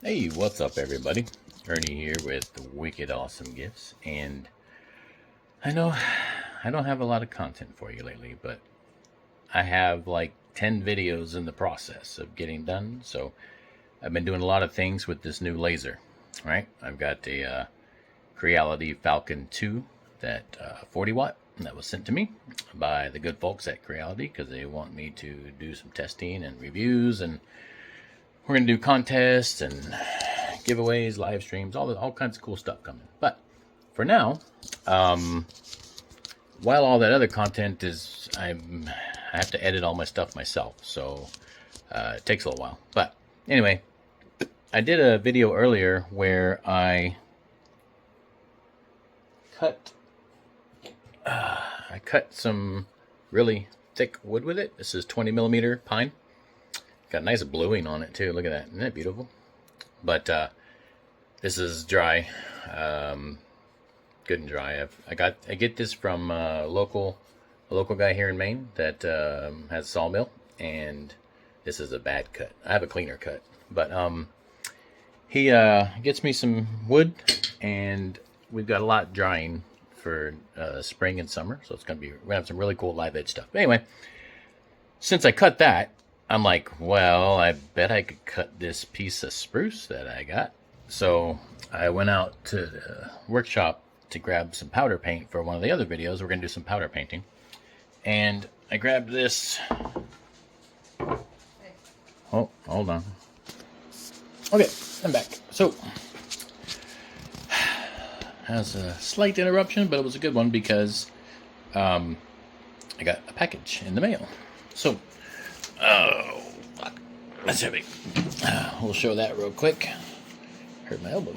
Hey, what's up, everybody? Ernie here with Wicked Awesome Gifts, and I know I don't have a lot of content for you lately, but I have like 10 videos in the process of getting done, so I've been doing a lot of things with this new laser, right? I've got a Creality Falcon 2, that 40 watt, that was sent to me by the good folks at Creality because they want me to do some testing and reviews, and we're going to do contests and giveaways, live streams, all kinds of cool stuff coming. But for now, while all that other content is, I have to edit all my stuff myself, so it takes a little while. But anyway, I did a video earlier where I cut some really thick wood with it. This is 20mm pine. Got nice bluing on it too. Look at that. Isn't that beautiful? But this is dry, good and dry. I get this from a local guy here in Maine that has a sawmill, and this is a bad cut. I have a cleaner cut, but he gets me some wood, and we've got a lot drying for spring and summer, so we're gonna have some really cool live edge stuff. But anyway, since I cut that, I'm like, well, I bet I could cut this piece of spruce that I got. So I went out to the workshop to grab some powder paint for one of the other videos. We're going to do some powder painting. And I grabbed this. Oh, hold on. Okay, I'm back. So, has a slight interruption, but it was a good one because I got a package in the mail. So, oh, fuck. That's heavy. We'll show that real quick. Hurt my elbow.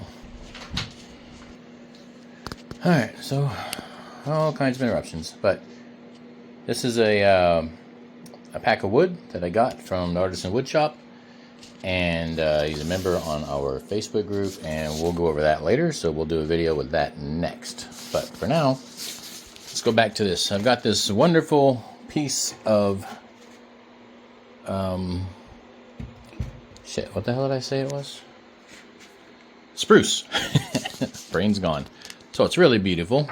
Alright, so all kinds of interruptions, but this is a pack of wood that I got from the Artisan Wood Shop, and he's a member on our Facebook group, and we'll go over that later, so we'll do a video with that next. But for now, let's go back to this. I've got this wonderful piece of shit, what the hell did I say it was? Spruce. Brain's gone. So it's really beautiful.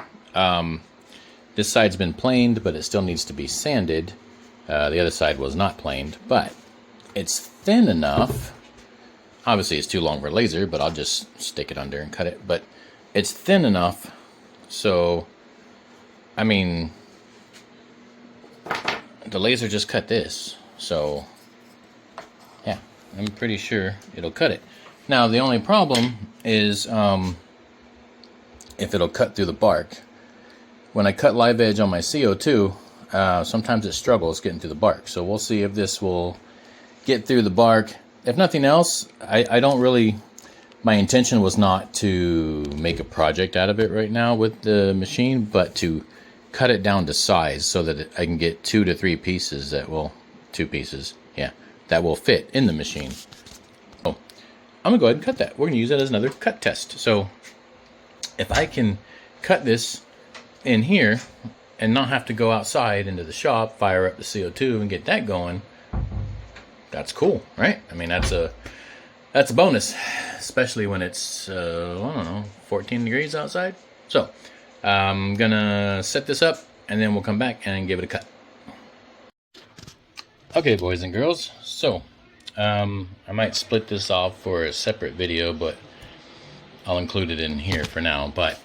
This side's been planed, but it still needs to be sanded. The other side was not planed, but it's thin enough. Obviously, it's too long for a laser, but I'll just stick it under and cut it. But it's thin enough, so, I mean, the laser just cut this. So, yeah, I'm pretty sure it'll cut it. Now, the only problem is if it'll cut through the bark. When I cut live edge on my CO2, sometimes it struggles getting through the bark. So we'll see if this will get through the bark. If nothing else, I don't really, my intention was not to make a project out of it right now with the machine, but to cut it down to size so that I can get 2 to 3 pieces that will, 2 pieces, yeah, that will fit in the machine. So I'm gonna go ahead and cut that. We're gonna use that as another cut test. So if I can cut this in here and not have to go outside into the shop, fire up the CO2 and get that going, that's cool, right? I mean, that's a bonus, especially when it's, I don't know, 14 degrees outside. So I'm gonna set this up and then we'll come back and give it a cut. Okay, boys and girls, so I might split this off for a separate video, but I'll include it in here for now. But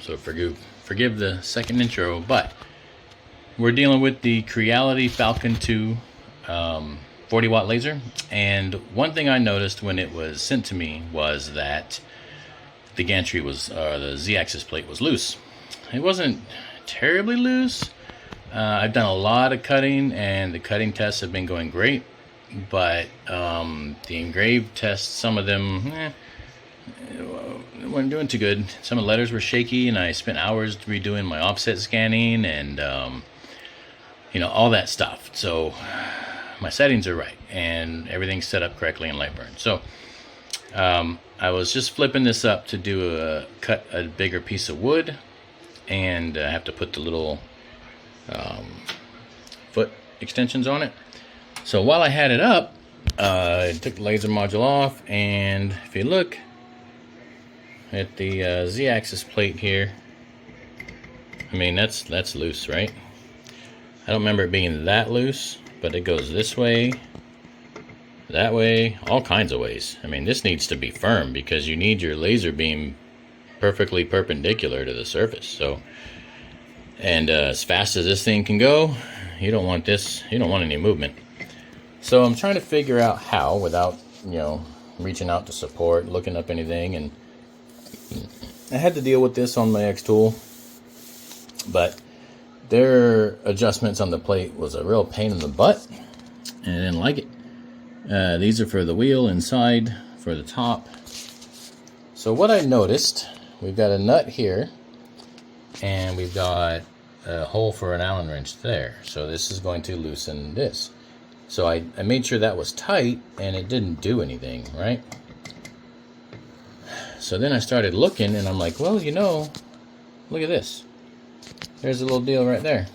so forgive the second intro, but we're dealing with the Creality Falcon 2 40 watt laser, and one thing I noticed when it was sent to me was that the gantry was, the Z-axis plate was loose. It wasn't terribly loose. I've done a lot of cutting, and the cutting tests have been going great, but the engraved tests, some of them weren't doing too good. Some of the letters were shaky, and I spent hours redoing my offset scanning and you know, all that stuff. So my settings are right and everything's set up correctly in Lightburn. So I was just flipping this up to cut a bigger piece of wood, and I have to put the little foot extensions on it. So while I had it up, I took the laser module off, and if you look at the Z-axis plate here, I mean that's loose, right? I don't remember it being that loose, but it goes this way, that way, all kinds of ways. I mean, this needs to be firm because you need your laser beam perfectly perpendicular to the surface. So, and as fast as this thing can go, you don't want this, you don't want any movement. So I'm trying to figure out how, without, reaching out to support, looking up anything, and I had to deal with this on my X tool, but their adjustments on the plate was a real pain in the butt, and I didn't like it. These are for the wheel inside, for the top. So what I noticed, we've got a nut here, and we've got a hole for an Allen wrench there. So this is going to loosen this. So I made sure that was tight, and it didn't do anything, right? So then I started looking, and I'm like, well, look at this. There's a little deal right there.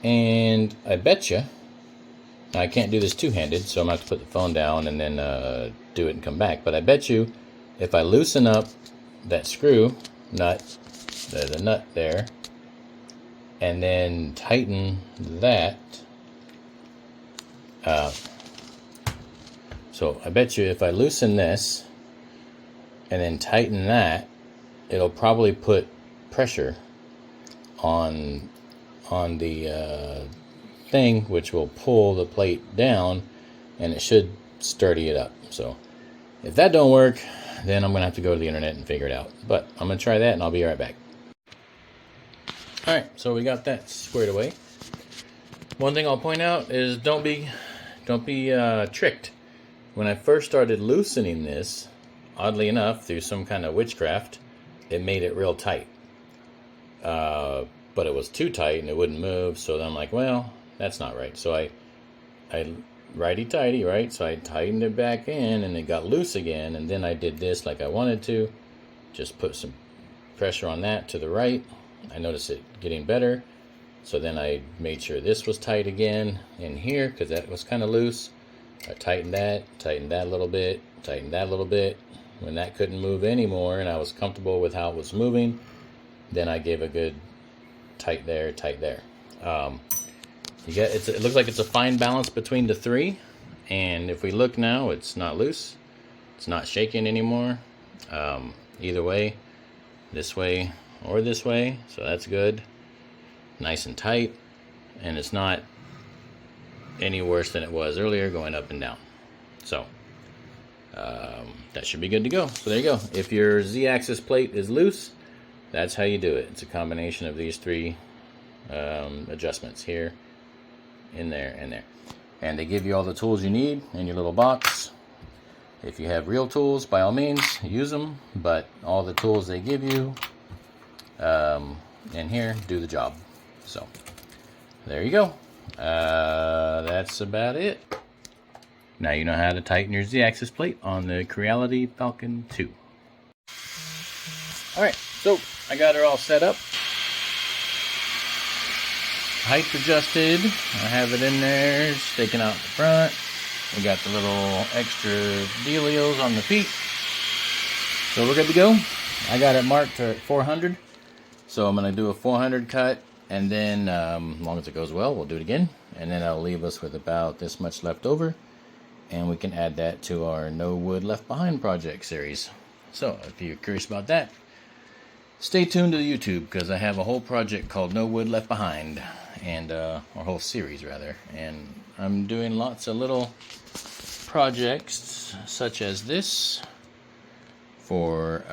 And I bet you, I can't do this two-handed, so I'm going to have to put the phone down and then do it and come back. But I bet you, if I loosen up that screw nut, the nut there, and then tighten that, so I bet you if I loosen this and then tighten that, it'll probably put pressure on the thing, which will pull the plate down, and it should sturdy it up. So if that don't work, then I'm gonna have to go to the internet and figure it out. But I'm gonna try that, and I'll be right back. All right, so we got that squared away. One thing I'll point out is don't be tricked. When I first started loosening this, oddly enough, through some kind of witchcraft, it made it real tight. But it was too tight and it wouldn't move, so then I'm like, well, that's not right. So I righty-tighty, right? So I tightened it back in, and it got loose again, and then I did this like I wanted to. Just put some pressure on that to the right. I noticed it getting better. So then I made sure this was tight again in here, because that was kind of loose. I tightened that a little bit, tightened that a little bit. When that couldn't move anymore and I was comfortable with how it was moving, then I gave a good tight there, tight there. It looks like it's a fine balance between the three, and if we look now, it's not loose, it's not shaking anymore, either way, this way or this way, so that's good, nice and tight, and it's not any worse than it was earlier going up and down. So that should be good to go. So there you go. If your Z-axis plate is loose, that's how you do it. It's a combination of these three adjustments here, in there, and there. And they give you all the tools you need in your little box. If you have real tools, by all means, use them. But all the tools they give you in here do the job. So there you go. That's about it. Now you know how to tighten your Z-axis plate on the Creality Falcon 2. Alright, so I got her all set up. Height adjusted. I have it in there, sticking out the front. We got the little extra dealios on the feet. So we're good to go. I got it marked at 400. So I'm going to do a 400 cut, and then as long as it goes well, we'll do it again. And then that'll leave us with about this much left over. And we can add that to our No Wood Left Behind project series. So if you're curious about that, stay tuned to the YouTube, because I have a whole project called No Wood Left Behind, and or whole series rather. And I'm doing lots of little projects such as this for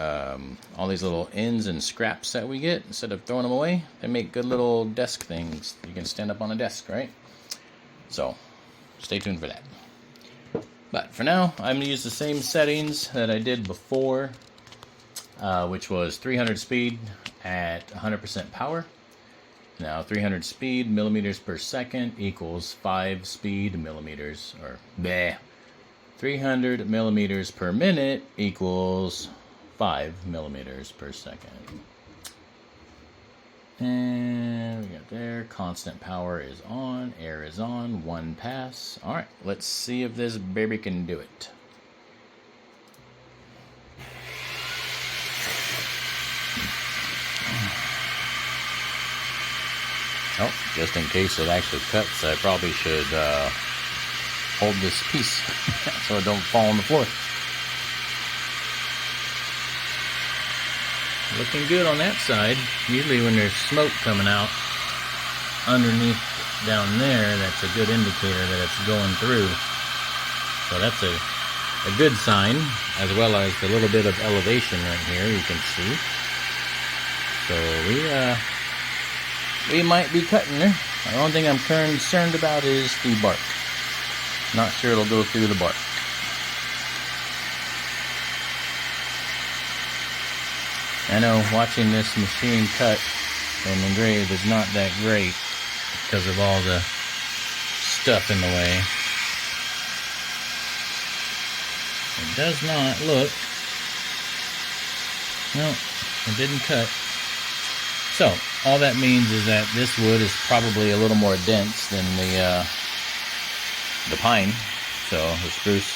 all these little ends and scraps that we get. Instead of throwing them away, they make good little desk things. You can stand up on a desk, right? So stay tuned for that. But for now, I'm going to use the same settings that I did before, which was 300 speed at 100% power. Now 300 speed millimeters per second equals 5 speed millimeters, or 300 millimeters per minute equals 5 millimeters per second. And And we got there. Constant power is on. Air is on. 1 pass. All right, let's see if this baby can do it. Oh, just in case it actually cuts, I probably should hold this piece so it don't fall on the floor. Looking good on that side. Usually when there's smoke coming out underneath down there, that's a good indicator that it's going through. So that's a good sign, as well as the little bit of elevation right here you can see. So we might be cutting there. The only thing I'm concerned about is the bark. Not sure it'll go through the bark. I know watching this machine cut and engrave is not that great because of all the stuff in the way. It does not look. No, it didn't cut. So all that means is that this wood is probably a little more dense than the pine. So the spruce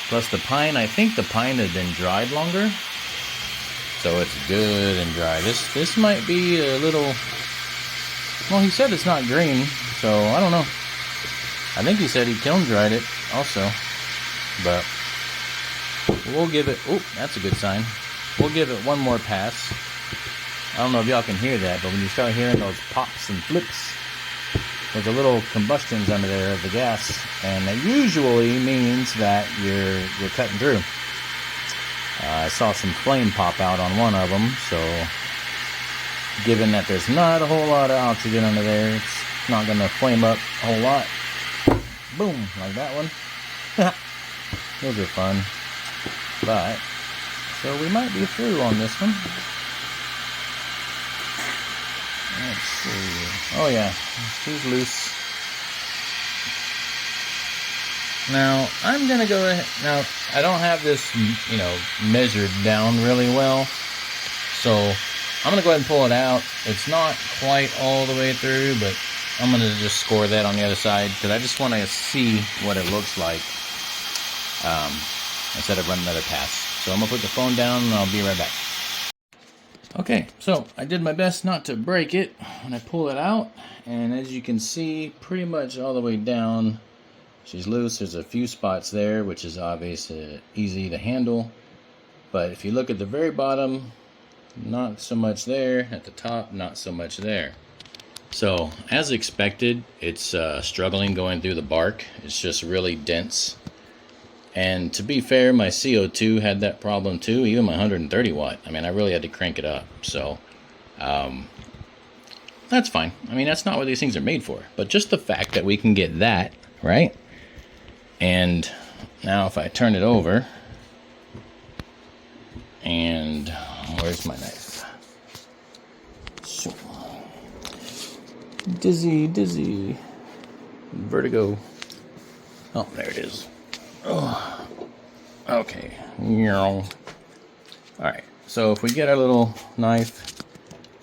plus the pine. I think the pine had been dried longer. So it's good and dry. This might be a little, well, he said it's not green, so I don't know. I think he said he kiln dried it also, but we'll give it, oh, that's a good sign. We'll give it one more pass. I don't know if y'all can hear that, but when you start hearing those pops and flips, there's a little combustions under there of the gas, and that usually means that you're cutting through. I saw some flame pop out on one of them, so given that there's not a whole lot of oxygen under there, it's not going to flame up a whole lot. Boom, like that one. Those are fun. But, so we might be through on this one. Let's see. Oh yeah, she's loose. Now, I'm going to go ahead. Now, I don't have this, measured down really well. So, I'm going to go ahead and pull it out. It's not quite all the way through, but I'm going to just score that on the other side because I just want to see what it looks like instead of running another pass. So, I'm going to put the phone down and I'll be right back. Okay, so I did my best not to break it when I pull it out. And as you can see, pretty much all the way down, she's loose. There's a few spots there, which is obvious, easy to handle. But if you look at the very bottom, not so much there. At the top, not so much there. So, as expected, it's struggling going through the bark. It's just really dense. And to be fair, my CO2 had that problem too, even my 130 watt. I mean, I really had to crank it up. So, that's fine. I mean, that's not what these things are made for. But just the fact that we can get that, right? And now if I turn it over, and where's my knife? So, dizzy, vertigo. Oh, there it is. Oh, okay. All right. So if we get our little knife,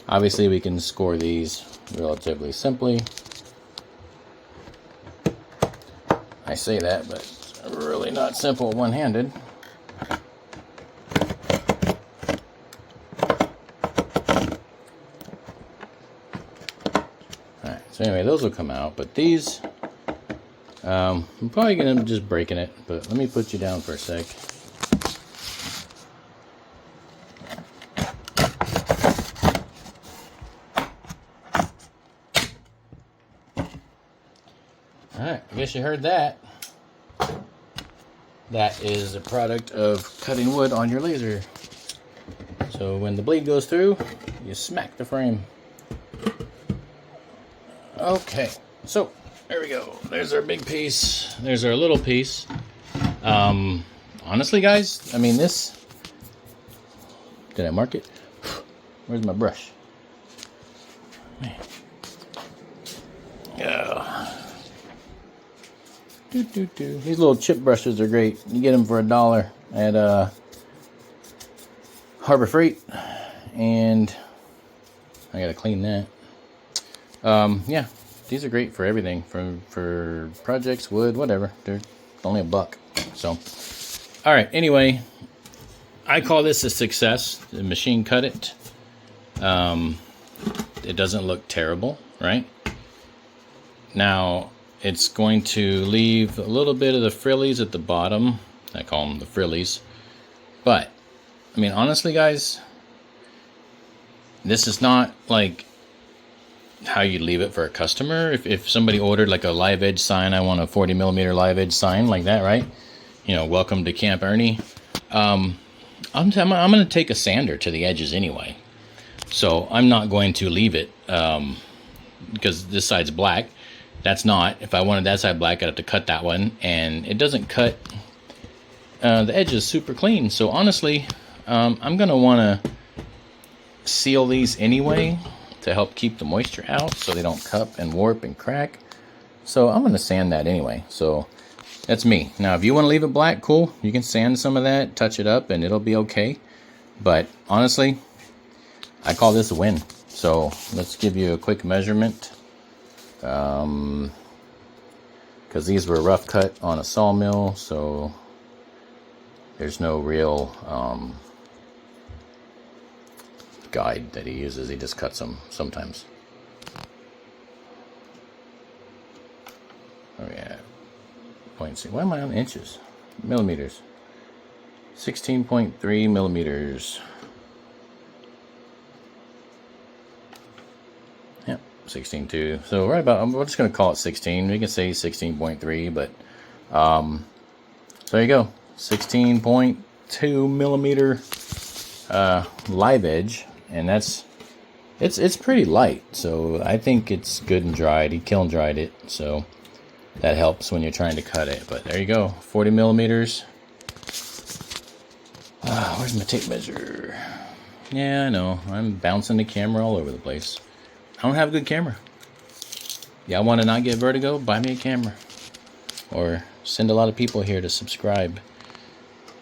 obviously we can score these relatively simply. I say that, but it's really not simple one-handed. Alright, so anyway, those will come out, but these, I'm probably going to end up just breaking it, but let me put you down for a sec. Alright, I guess you heard that. That is a product of cutting wood on your laser. So when the blade goes through, you smack the frame. Okay, so there we go. There's our big piece. There's our little piece. Honestly, guys, I mean this... Did I mark it? Where's my brush? Man. Yeah. These little chip brushes are great. You get them for $1 at Harbor Freight. And I gotta clean that. Yeah, these are great for everything, for projects, wood, whatever. They're only $1. So, all right. Anyway, I call this a success. The machine cut it. It doesn't look terrible, right? Now, it's going to leave a little bit of the frillies at the bottom. I call them the frillies. But, I mean, honestly, guys, this is not like how you leave it for a customer. If somebody ordered like a live edge sign, I want a 40mm live edge sign like that, right? You know, welcome to Camp Ernie. I'm going to take a sander to the edges anyway. So I'm not going to leave it because this side's black. That's not. If I wanted that side black, I'd have to cut that one. And it doesn't cut. The edge is super clean. So honestly, I'm going to want to seal these anyway to help keep the moisture out so they don't cup and warp and crack. So I'm going to sand that anyway. So that's me. Now, if you want to leave it black, cool. You can sand some of that, touch it up, and it'll be okay. But honestly, I call this a win. So let's give you a quick measurement. Because these were rough cut on a sawmill, so there's no real guide that he uses. He just cuts them sometimes. Oh yeah. 0.6. Why am I on inches? Millimeters. 16.3 millimeters. Yep, 16.2. So right about, we're just going to call it 16. We can say 16.3, but so there you go. 16.2 millimeter live edge, and it's pretty light. So I think it's good and dried. He kiln dried it, so that helps when you're trying to cut it. But there you go, 40 millimeters. Where's my tape measure? Yeah, I know. I'm bouncing the camera all over the place. I don't have a good camera. Yeah, I want to not get vertigo? Buy me a camera. Or send a lot of people here to subscribe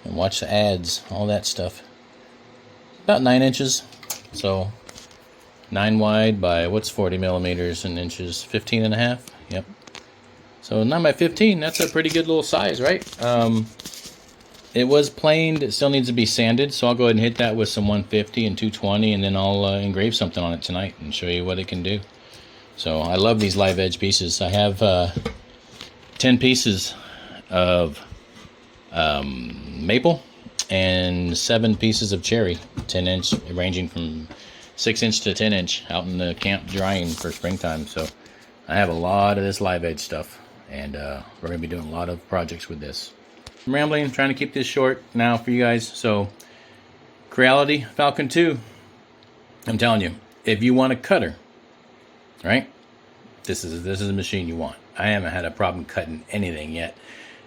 and watch the ads, all that stuff. About 9 inches. So 9 wide by, what's 40 millimeters in inches? 15 and a half? Yep. So 9 by 15, that's a pretty good little size, right? It was planed. It still needs to be sanded, so I'll go ahead and hit that with some 150 and 220, and then I'll engrave something on it tonight and show you what it can do. So I love these live edge pieces. I have 10 pieces of maple and 7 pieces of cherry, 10-inch, ranging from 6-inch to 10-inch, out in the camp drying for springtime. So I have a lot of this live edge stuff, and we're going to be doing a lot of projects with this. I'm rambling, trying to keep this short now for you guys. So Creality Falcon 2, I'm telling you, if you want a cutter, right, this is a machine you want. I haven't had a problem cutting anything yet,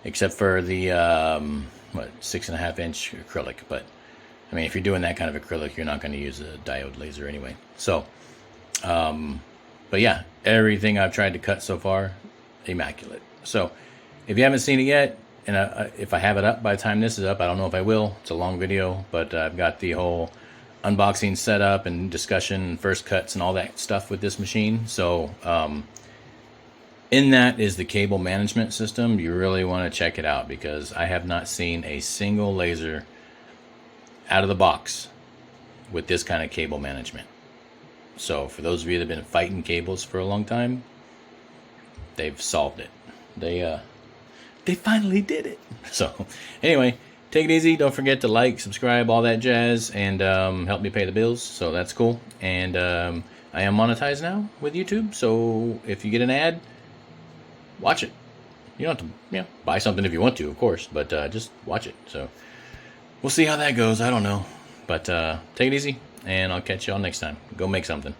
except for the 6.5-inch acrylic. But I mean, if you're doing that kind of acrylic, you're not going to use a diode laser anyway. So but yeah, everything I've tried to cut so far, immaculate. So if you haven't seen it yet, and if I have it up by the time this is up, I don't know if I will. It's a long video, but I've got the whole unboxing setup and discussion and first cuts and all that stuff with this machine. So in that is the cable management system. You really want to check it out, because I have not seen a single laser out of the box with this kind of cable management. So for those of you that have been fighting cables for a long time, they've solved it. They finally did it. So anyway, take it easy. Don't forget to like, subscribe, all that jazz, and help me pay the bills. So that's cool. And I am monetized now with YouTube. So if you get an ad, watch it. You don't have to buy something if you want to, of course, but just watch it. So we'll see how that goes. I don't know. But take it easy, and I'll catch y'all next time. Go make something.